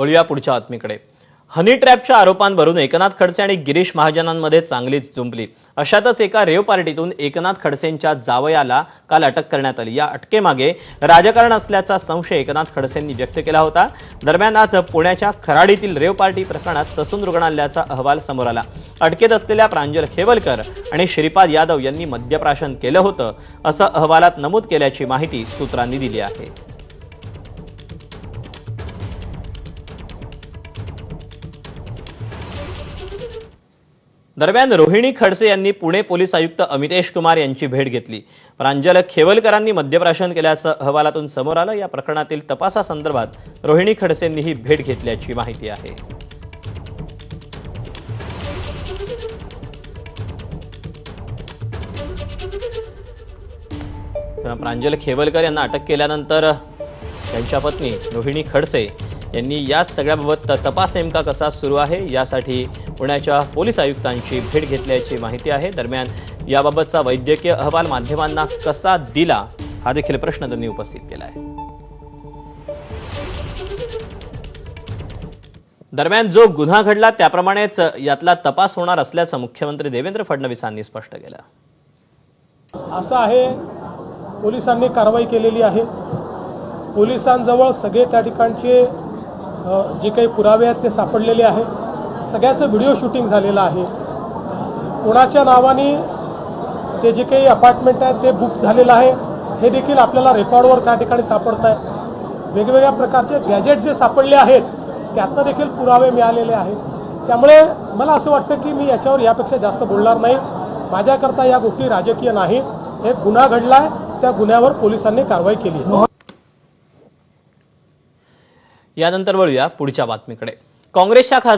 वळूया पुढच्या बातमीकडे। हनी ट्रॅपच्या आरोपांवरून एकनाथ खडसे आणि गिरीश महाजनांमध्ये चांगलीच जुंपली। अशातच एका रेव पार्टीतून एकनाथ खडसेंच्या जावयाला काल अटक करण्यात आली। या अटकेमागे राजकारण असल्याचा संशय एकनाथ खडसेंनी व्यक्त केला होता। दरम्यान आज पुण्याच्या खराडीतील रेव पार्टी प्रकरणात ससून रुग्णालयाचा अहवाल समोर आला। अटकेत असलेल्या प्रांजल खेवलकर आणि श्रीपाद यादव यांनी मद्यप्राशन केलं होतं असं अहवालात नमूद केल्याची माहिती सूत्रांनी दिली आहे। दरम्यान रोहिणी खडसे यांनी पुणे पोलीस आयुक्त अमितेश कुमार यांची भेट घेतली। प्रांजल खेवलकरांनी मद्यप्राशन केल्याचं अहवालातून समोर आलं। या प्रकरणातील तपासासंदर्भात रोहिणी खडसेंनीही भेट घेतल्याची माहिती आहे। प्रांजल खेवलकर यांना अटक केल्यानंतर त्यांच्या पत्नी रोहिणी खडसे यांनी या सगळ्याबाबत तपास नेमका कसा सुरू आहे यासाठी पुण्याच्या पोलीस आयुक्तांची भेट घेतल्याची माहिती आहे। दरम्यान याबाबतचा वैद्यकीय अहवाल माध्यमांना कसा दिला हा देखील प्रश्न त्यांनी उपस्थित केला आहे। दरम्यान जो गुन्हा घडला त्याप्रमाणेच यातला तपास होणार असल्याचं मुख्यमंत्री देवेंद्र फडणवीसांनी स्पष्ट केलं। असं आहे, पोलिसांनी कारवाई केलेली आहे। पोलिसांजवळ सगळे त्या ठिकाणचे जे काही पुरावे आहेत ते सापडलेले आहे। सगळ्याचं व्हिडिओ शूटिंग झालेलं आहे। कोणाच्या नावाने ते जे काही अपार्टमेंट आहे ते बुक झालेलं आहे हे देखील आपल्याला रेकॉर्डवर त्या ठिकाणी सापडत आहे। वेगवेगळ्या प्रकारचे गॅजेट जे सापडले आहेत त्यातनं देखील पुरावे मिळालेले आहेत। त्यामुळे मला असं वाटतं की मी याच्यावर यापेक्षा जास्त बोलणार नाही। माझ्याकरता या गोष्टी राजकीय नाहीत। एक गुन्हा घडलाय, त्या गुन्ह्यावर पोलिसांनी कारवाई केली आहे। यानंतर वळूया पुढच्या बातमीकडे। काँग्रेसच्या